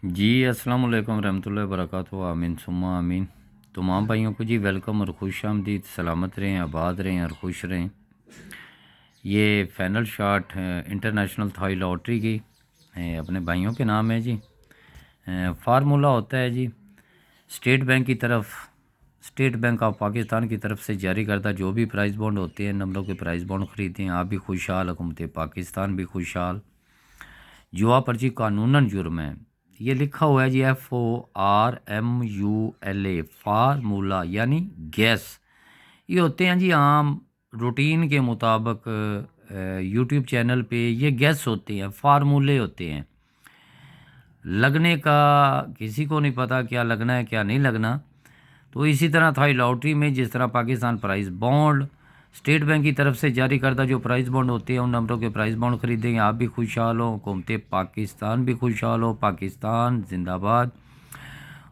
जी अस्सलाम वालेकुम रहमतुल्लाहि व बरकातहू। आमीन सुम्मा आमीन। तमाम भाइयों को जी वेलकम और खुश आमदीद। सलामत रहें, आबाद रहें और खुश रहें। ये final shot international Thai lottery की अपने भाइयों के नाम है जी। फार्मूला होता है जी स्टेट बैंक की तरफ, स्टेट बैंक ऑफ पाकिस्तान की तरफ से जारी करदा जो भी प्राइज़ बॉन्ड होते हैं, नंबरों के प्राइज़ बॉन्ड ख़रीदते हैं। आप भी खुशहाल, हुकूमत पाकिस्तान भी खुशहाल। जुआ पर्ची कानूनन जुर्म है। ये लिखा हुआ है जी FORMULA फार्मूला यानी गैस। ये होते हैं जी आम रूटीन के मुताबिक यूट्यूब चैनल पे ये गैस होते हैं, फार्मूले होते हैं। लगने का किसी को नहीं पता क्या लगना है क्या नहीं लगना। तो इसी तरह था लॉटरी में, जिस तरह Pakistan price bond state bank की तरफ से जारी करदा जो प्राइस बॉन्ड होते हैं उन नंबरों के प्राइस बॉन्ड खरीदेंगे। आप भी खुशहाल हो, हुकूमत पाकिस्तान भी खुशहाल हो, पाकिस्तान जिंदाबाद।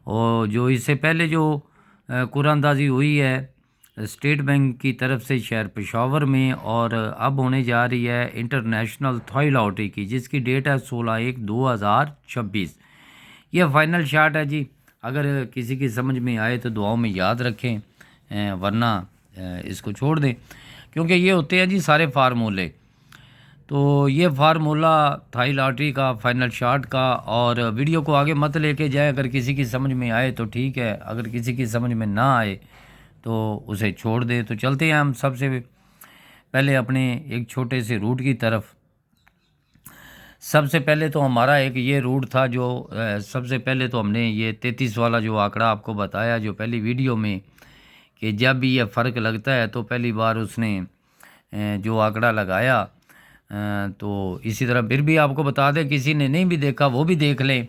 और जो इससे पहले जो कुरानंदाजी हुई है स्टेट बैंक की तरफ से शहर पेशावर में, और अब होने जा रही है इंटरनेशनल थाई लॉटरी की, जिसकी डेट है 16/1/2026। यह फाइनल शॉट है जी। अगर किसी की समझ में आए तो दुआओं में याद रखें, वरना इसको छोड़ दें, क्योंकि ये होते हैं जी सारे फार्मूले। तो ये फार्मूला थाई लॉटरी का फाइनल शॉट का। और वीडियो को आगे मत लेके जाए, अगर किसी की समझ में आए तो ठीक है, अगर किसी की समझ में ना आए तो उसे छोड़ दे। तो चलते हैं हम सबसे पहले अपने एक छोटे से रूट की तरफ। सबसे पहले तो हमारा एक ये रूट था जो सबसे पहले तो हमने ये 33 वाला जो आंकड़ा आपको बताया जो पहली वीडियो में, कि जब भी यह फ़र्क लगता है तो पहली बार उसने जो आंकड़ा लगाया। तो इसी तरह फिर भी आपको बता दें, किसी ने नहीं भी देखा वो भी देख लें।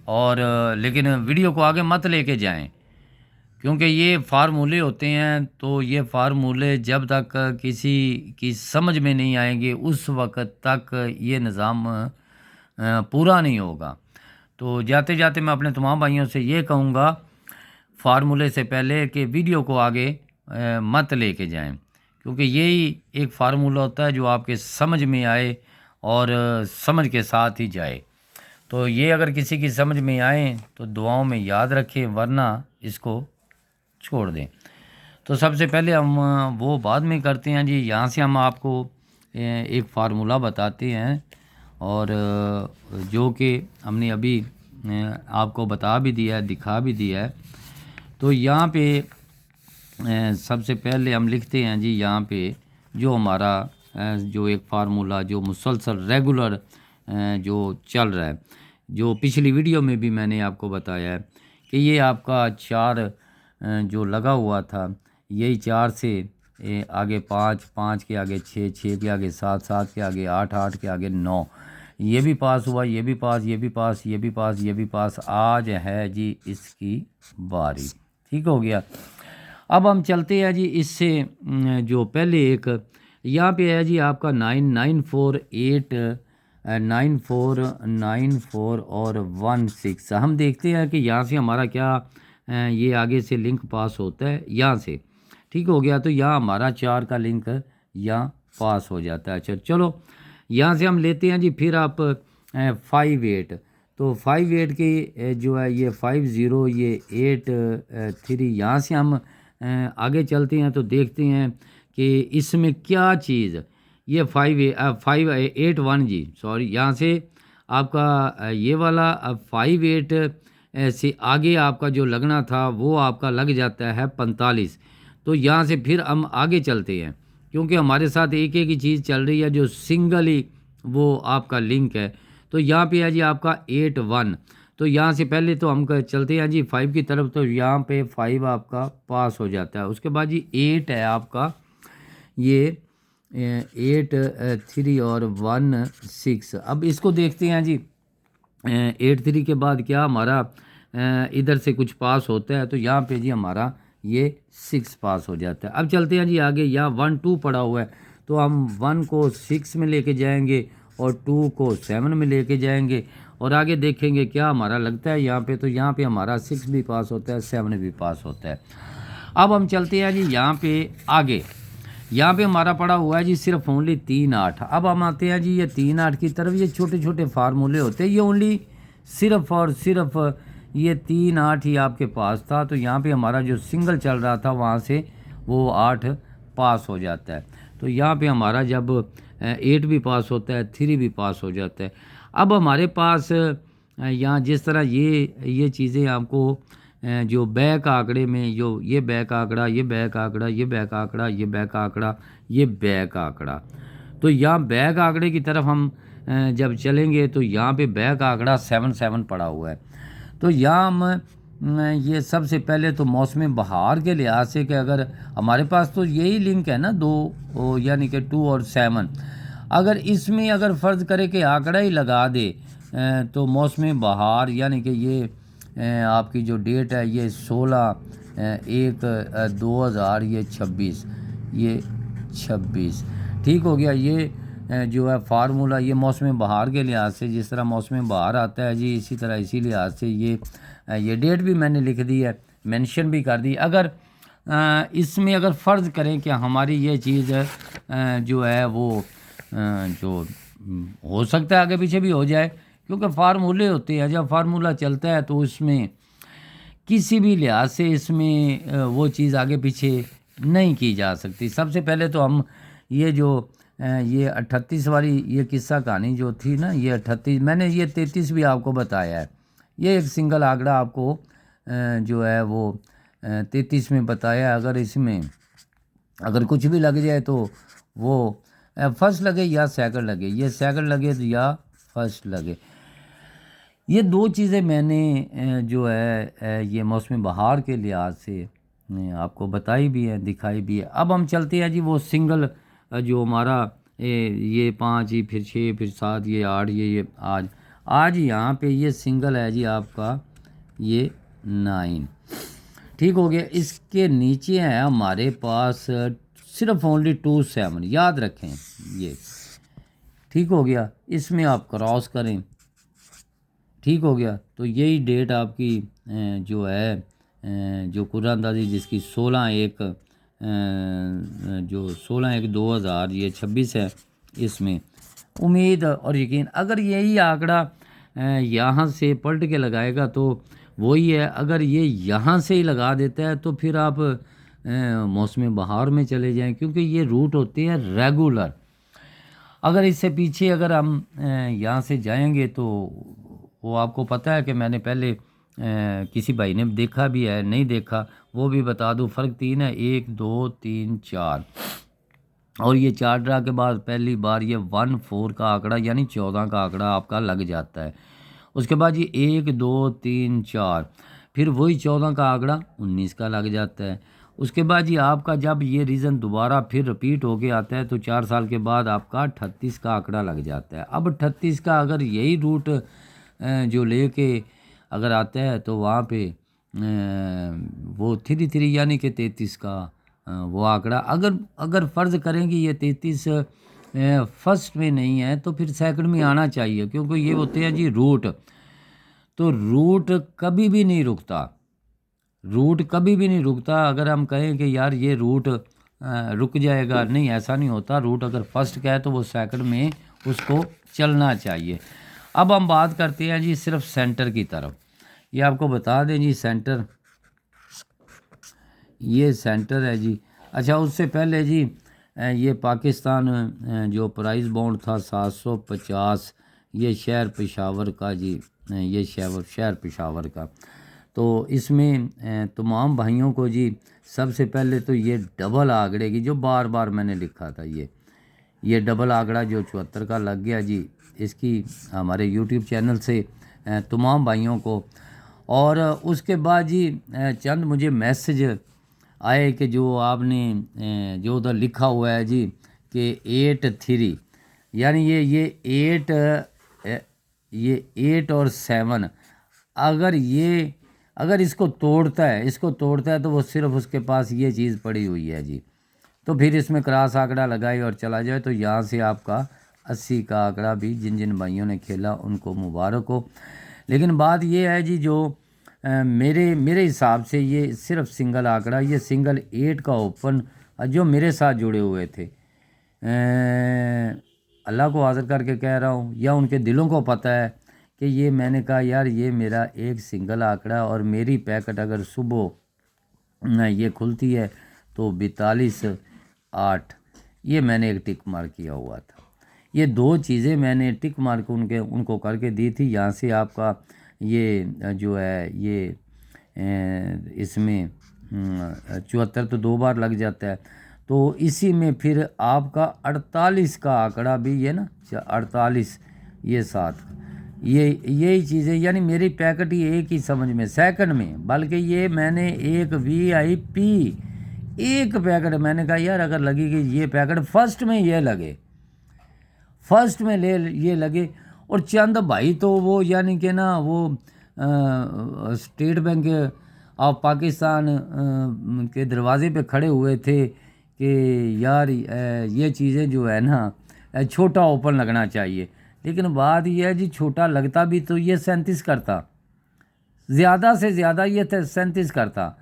और लेकिन वीडियो को आगे मत लेके जाएं, क्योंकि ये फार्मूले होते हैं। तो ये फार्मूले जब तक किसी की समझ में नहीं आएंगे उस वक़्त तक ये निज़ाम पूरा नहीं होगा। तो जाते जाते मैं अपने तमाम भाइयों से ये कहूँगा, फार्मूले से पहले कि वीडियो को आगे मत लेके जाएं, क्योंकि यही एक फार्मूला होता है जो आपके समझ में आए और समझ के साथ ही जाए। तो ये अगर किसी की समझ में आए तो दुआओं में याद रखें, वरना इसको छोड़ दें। तो सबसे पहले हम वो बाद में करते हैं जी। यहाँ से हम आपको एक फार्मूला बताते हैं, और जो कि हमने अभी आपको बता भी दिया है, दिखा भी दिया है। तो यहाँ पे सबसे पहले हम लिखते हैं जी, यहाँ पे जो हमारा जो एक फार्मूला जो मुसलसल रेगुलर जो चल रहा है, जो पिछली वीडियो में भी मैंने आपको बताया है कि ये आपका 4 जो लगा हुआ था, यही 4 से आगे 5, 5 के आगे 6, 6 के आगे 7, 7 के आगे 8, 8 के आगे 9, ये भी पास हुआ, ये भी पास, ये भी पास, ये भी पास, ये भी पास। आज है जी इसकी बारी। ठीक हो गया। अब हम चलते हैं जी इससे जो पहले एक यहाँ पे है जी आपका 9948 9494 और 16। हम देखते हैं कि यहाँ से हमारा क्या ये आगे से लिंक पास होता है यहाँ से। ठीक हो गया। तो यहाँ हमारा 4 का लिंक यहाँ पास हो जाता है। अच्छा चलो, यहाँ से हम लेते हैं जी फिर आप 58। तो 58 की जो है ये 50, ये 83। यहाँ से हम आगे चलते हैं तो देखते हैं कि इसमें क्या चीज़, ये 581 जी, सॉरी, यहाँ से आपका ये वाला 58 से आगे आपका जो लगना था वो आपका लग जाता है 45। तो यहाँ से फिर हम आगे चलते हैं, क्योंकि हमारे साथ एक एक ही चीज़ चल रही है जो सिंगल ही वो आपका लिंक है। तो यहाँ पे है जी आपका 81। तो यहाँ से पहले तो हम चलते हैं जी 5 की तरफ। तो यहाँ पे 5 आपका पास हो जाता है। उसके बाद जी 8 है आपका, ये 8 3 और 1 6। अब इसको देखते हैं जी 8 3 के बाद क्या हमारा इधर से कुछ पास होता है। तो यहाँ पे जी हमारा ये 6 पास हो जाता है। अब चलते हैं जी आगे, यहाँ 1 2 पड़ा हुआ है। तो हम 1 को 6 में लेके जाएंगे और 2 को 7 में लेके जाएंगे, और आगे देखेंगे क्या हमारा लगता है यहाँ पे। तो यहाँ पे हमारा 6 भी पास होता है, 7 भी पास होता है। अब हम चलते हैं जी यहाँ पे आगे। यहाँ पे हमारा पड़ा हुआ है जी सिर्फ ओनली 3 8। अब हम आते हैं जी ये 3 8 की तरफ। ये छोटे छोटे फार्मूले होते हैं, ये ओनली सिर्फ़ और सिर्फ ये 3 8 ही आपके पास था, तो यहाँ पे हमारा जो सिंगल चल रहा था वहाँ से वो 8 पास हो जाता है। तो यहाँ पे हमारा जब 8 भी पास होता है, 3 भी पास हो जाता है। अब हमारे पास यहाँ जिस तरह ये चीज़ें आपको जो बैक आंकड़े में जो ये बैक आंकड़ा, ये बैक आंकड़ा, ये बैक आंकड़ा, ये बैक आंकड़ा, ये बैक आंकड़ा, तो यहाँ बैक आंकड़े की तरफ हम जब चलेंगे तो यहाँ पे बैक आंकड़ा 7 7 पड़ा हुआ है। तो यहाँ हम ये सबसे पहले तो मौसम बहार के लिहाज से कि अगर हमारे पास तो यही लिंक है ना दो, यानी कि 2 और 7, अगर इसमें अगर फ़र्ज़ करे कि आंकड़ा ही लगा दे तो मौसम बहार यानी कि ये आपकी जो डेट है ये 16/1/2000 ये 26 ठीक हो गया। ये जो है फार्मूला ये मौसम बहार के लिहाज से जिस तरह मौसम बहार आता है जी, इसी तरह इसी लिहाज से ये डेट भी मैंने लिख दी है, मेंशन भी कर दी। अगर इसमें अगर फ़र्ज़ करें कि हमारी ये चीज़ जो है वो जो हो सकता है आगे पीछे भी हो जाए, क्योंकि फार्मूले होते हैं, जब फार्मूला चलता है तो उसमें किसी भी लिहाज से इसमें वो चीज़ आगे पीछे नहीं की जा सकती। सबसे पहले तो हम ये जो ये 38 वाली ये किस्सा कहानी जो थी ना, ये 38 मैंने ये 33 भी आपको बताया है। ये एक सिंगल आंकड़ा आपको जो है वो 33 में बताया। अगर इसमें अगर कुछ भी लग जाए तो वो फर्स्ट लगे या सेकंड लगे, ये सेकंड लगे तो या फर्स्ट लगे। ये दो चीज़ें मैंने जो है ये मौसम बहार के लिहाज से आपको बताई भी है, दिखाई भी है। अब हम चलते हैं जी वो सिंगल जो हमारा ये 5 ही फिर 6 फिर 7 ये 8 ये आज यहाँ पे ये सिंगल है जी आपका ये 9 ठीक हो गया। इसके नीचे है हमारे पास सिर्फ ओनली 2 7 याद रखें ये ठीक हो गया। इसमें आप क्रॉस करें ठीक हो गया। तो यही डेट आपकी जो है जो कुरानदाजी जिसकी 16/1 जो 16/1/2000 ये 26 है। इसमें उम्मीद और यकीन अगर यही आंकड़ा यहाँ से पलट के लगाएगा तो वही है। अगर ये यहाँ से ही लगा देता है तो फिर आप मौसम बहार में चले जाएं, क्योंकि ये रूट होते हैं रेगुलर। अगर इससे पीछे अगर हम यहाँ से जाएंगे तो वो आपको पता है कि मैंने पहले किसी भाई ने देखा भी है, नहीं देखा वो भी बता दूं। फ़र्क 3 है, 1 2 3 4 और ये 4 ड्रा के बाद पहली बार ये 1 4 का आंकड़ा यानी 14 का आंकड़ा आपका लग जाता है। उसके बाद ये 1 2 3 4 फिर वही 14 का आंकड़ा 19 का लग जाता है। उसके बाद ये आपका जब ये रीज़न दोबारा फिर रिपीट होके आता है तो 4 साल के बाद आपका 38 का आंकड़ा लग जाता है। अब 38 का अगर यही रूट जो लेके अगर आता है तो वहाँ पे वो 3 यानी कि 33 का वो आंकड़ा अगर फ़र्ज़ करेंगे ये 33 फर्स्ट में नहीं है तो फिर सेकंड में आना चाहिए, क्योंकि ये होते हैं जी रूट। तो रूट कभी भी नहीं रुकता, रूट कभी भी नहीं रुकता। अगर हम कहें कि यार ये रूट रुक जाएगा, नहीं ऐसा नहीं होता। रूट अगर फर्स्ट का है तो वो सेकंड में उसको चलना चाहिए। अब हम बात करते हैं जी सिर्फ सेंटर की तरफ। ये आपको बता दें जी सेंटर, ये सेंटर है जी। अच्छा उससे पहले जी ये पाकिस्तान जो प्राइस बॉन्ड था 750 ये शहर पेशावर का जी, ये शहर पेशावर का। तो इसमें तमाम भाइयों को जी सबसे पहले तो ये डबल आंकड़े की जो बार बार मैंने लिखा था ये डबल आंकड़ा जो 74 का लग गया जी, इसकी हमारे यूट्यूब चैनल से तमाम भाइयों को। और उसके बाद जी चंद मुझे मैसेज आए कि जो आपने जो उधर लिखा हुआ है जी कि 8 3 यानी ये 8 और 7 अगर इसको तोड़ता है तो वो सिर्फ उसके पास ये चीज़ पड़ी हुई है जी। तो फिर इसमें क्रॉस आंकड़ा लगाए और चला जाए तो यहाँ से आपका 80 का आंकड़ा भी जिन जिन भाइयों ने खेला उनको मुबारक हो। लेकिन बात ये है जी जो मेरे हिसाब से ये सिर्फ सिंगल आंकड़ा, ये सिंगल 8 का ओपन जो मेरे साथ जुड़े हुए थे, अल्लाह को हाज़िर करके कह रहा हूँ या उनके दिलों को पता है कि ये मैंने कहा यार ये मेरा एक सिंगल आंकड़ा और मेरी पैकेट अगर सुबह ये खुलती है तो 42.8, ये मैंने एक टिक मार्क किया हुआ था। ये दो चीज़ें मैंने टिक मार्क उनको करके दी थी। यहाँ से आपका ये जो है ये इसमें 74 तो 2 बार लग जाता है, तो इसी में फिर आपका 48 का आंकड़ा भी ये ना 48 ये 7 यही चीज़ें, यानी मेरी पैकेट ही एक ही समझ में सेकंड में, बल्कि ये मैंने एक VIP एक पैकेट मैंने कहा यार अगर लगेगी ये पैकेट फर्स्ट में ये लगे, फर्स्ट में ये लगे। और चंद भाई तो वो यानी कि ना वो स्टेट बैंक ऑफ पाकिस्तान के दरवाजे पे खड़े हुए थे कि यार ये चीज़ें जो है ना छोटा ओपन लगना चाहिए, लेकिन बात यह है जी छोटा लगता भी तो ये 37 करता, ज़्यादा से ज़्यादा ये 37 करता।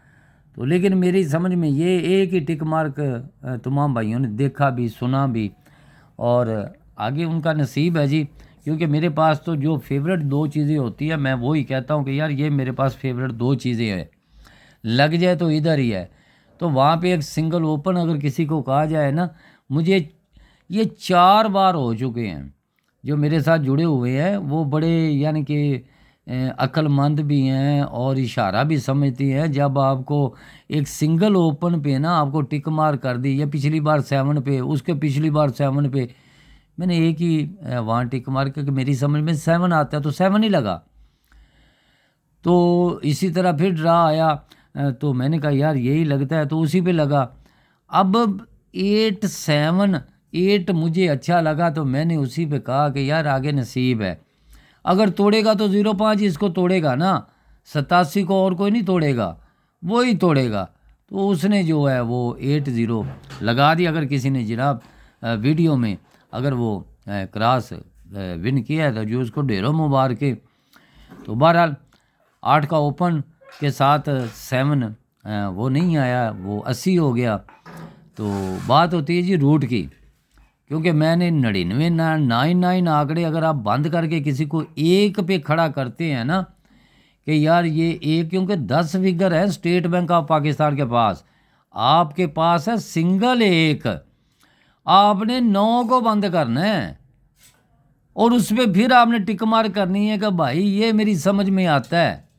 तो लेकिन मेरी समझ में ये एक ही टिक मार्क तमाम भाइयों ने देखा भी सुना भी, और आगे उनका नसीब है जी, क्योंकि मेरे पास तो जो फेवरेट 2 चीज़ें होती है मैं वो ही कहता हूँ कि यार ये मेरे पास फेवरेट 2 चीज़ें हैं, लग जाए तो इधर ही है। तो वहाँ पे एक सिंगल ओपन अगर किसी को कहा जाए ना, मुझे ये 4 बार हो चुके हैं। जो मेरे साथ जुड़े हुए हैं वो बड़े यानी कि अक्लमंद भी हैं और इशारा भी समझती हैं। जब आपको एक सिंगल ओपन पे ना आपको टिक मार कर दी, या पिछली बार 7 पे, उसके पिछली बार 7 पे, मैंने एक ही वहाँ टिक मार के कि मेरी समझ में 7 आता है तो 7 ही लगा। तो इसी तरह फिर ड्रा आया तो मैंने कहा यार यही लगता है तो उसी पे लगा। अब 8 मुझे अच्छा लगा तो मैंने उसी पे कहा कि यार आगे नसीब है, अगर तोड़ेगा तो 0.5 इसको तोड़ेगा ना, 87 को और कोई नहीं तोड़ेगा, वो ही तोड़ेगा। तो उसने जो है वो 80 लगा दी। अगर किसी ने जनाब वीडियो में अगर वो क्रॉस विन किया है तो जो उसको ढेरों मुबारक। तो बहरहाल 8 का ओपन के साथ 7 वो नहीं आया, वो 80 हो गया। तो बात होती है जी रूट की, क्योंकि मैंने 99 आंकड़े अगर आप बंद करके किसी को एक पे खड़ा करते हैं ना कि यार ये एक, क्योंकि 10 फिगर है स्टेट बैंक ऑफ पाकिस्तान के पास, आपके पास है सिंगल एक, आपने 9 को बंद करना है और उस पर फिर आपने टिक मार करनी है कि भाई ये मेरी समझ में आता है।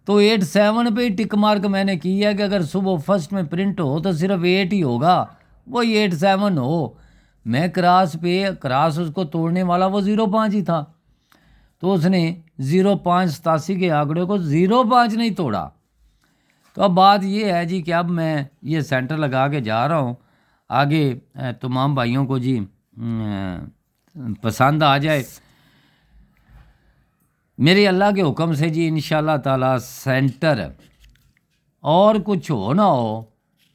तो 87 पे टिक मार्क मैंने की है कि अगर सुबह फर्स्ट में प्रिंट हो तो सिर्फ 8 ही होगा, वही 87 हो। मैं क्रॉस उसको तोड़ने वाला वो 0.5 ही था, तो उसने 0.587 के आंकड़े को 0.5 नहीं तोड़ा। तो अब बात ये है जी कि अब मैं ये सेंटर लगा के जा रहा हूँ, आगे तमाम भाइयों को जी पसंद आ जाए मेरे अल्लाह के हुक्म से जी इंशाल्लाह ताला सेंटर, और कुछ हो ना हो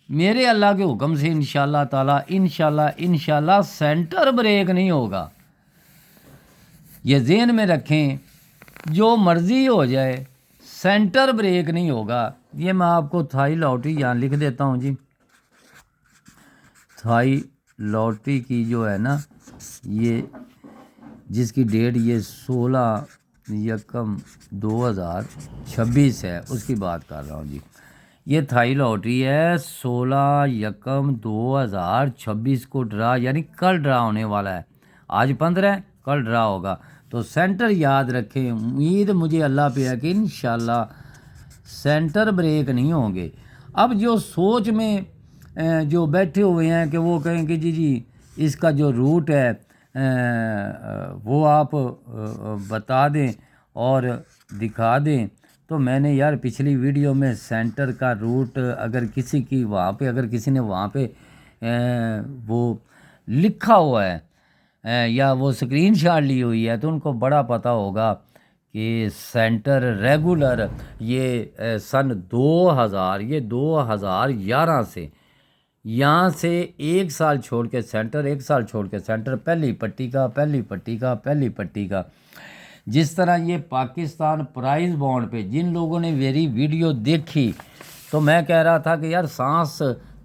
मेरे अल्लाह के हुक्म से इंशाल्लाह ताला इंशाल्लाह सेंटर ब्रेक नहीं होगा। ये ज़हन में रखें, जो मर्ज़ी हो जाए सेंटर ब्रेक नहीं होगा। ये मैं आपको थाई लॉटरी यहाँ लिख देता हूँ जी, थाई लॉटरी की जो है ना ये जिसकी डेट ये 16/1/2026 है उसकी बात कर रहा हूँ जी। ये थाई लॉटरी है 16/1/2026 को ड्रा, यानी कल ड्रा होने वाला है। आज 15 है, कल ड्रा होगा। तो सेंटर याद रखें, उम्मीद मुझे अल्लाह पे है कि इंशाल्लाह सेंटर ब्रेक नहीं होंगे। अब जो सोच में जो बैठे हुए हैं कि वो कहें कि जी इसका जो रूट है वो आप बता दें और दिखा दें, तो मैंने यार पिछली वीडियो में सेंटर का रूट अगर किसी की वहाँ पे अगर किसी ने वहाँ पे वो लिखा हुआ है या वो स्क्रीनशॉट ली हुई है तो उनको बड़ा पता होगा कि सेंटर रेगुलर ये सन 2011 से यहाँ से 1 साल छोड़ के सेंटर, 1 साल छोड़ के सेंटर, पहली पट्टी का। जिस तरह ये पाकिस्तान प्राइस बॉन्ड पे जिन लोगों ने मेरी वीडियो देखी तो मैं कह रहा था कि यार सांस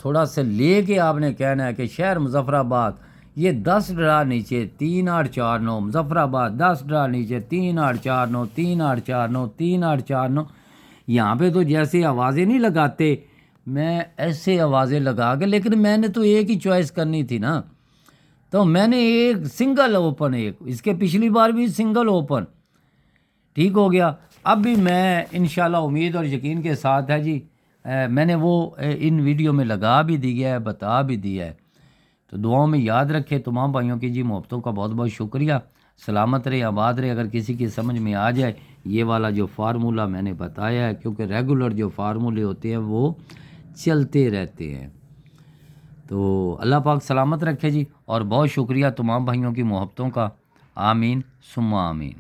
थोड़ा सा ले के आपने कहना है कि शहर मुजफ्फराबाद ये 10 ड्रा नीचे 3 8 4 9, मुजफ्फराबाद 10 ड्रा नीचे 3 8 4 9 3 8 4 9 3 8 4 9। यहाँ पे तो जैसे आवाज़ें नहीं लगाते, मैं ऐसे आवाज़ें लगा के, लेकिन मैंने तो एक ही चॉइस करनी थी ना, तो मैंने एक सिंगल ओपन, एक इसके पिछली बार भी सिंगल ओपन, ठीक हो गया। अब भी मैं इंशाल्लाह उम्मीद और यकीन के साथ है जी, मैंने वो इन वीडियो में लगा भी दिया है, बता भी दिया है। तो दुआओं में याद रखें तमाम भाइयों की जी, मोहब्बतों का बहुत बहुत शुक्रिया। सलामत रहे, आबाद रहे। अगर किसी की समझ में आ जाए ये वाला जो फार्मूला मैंने बताया है, क्योंकि रेगुलर जो फार्मूले होते हैं वो चलते रहते हैं। तो अल्लाह पाक सलामत रखे जी, और बहुत शुक्रिया तमाम भाइयों की मोहब्बतों का। आमीन सुम्मा आमीन।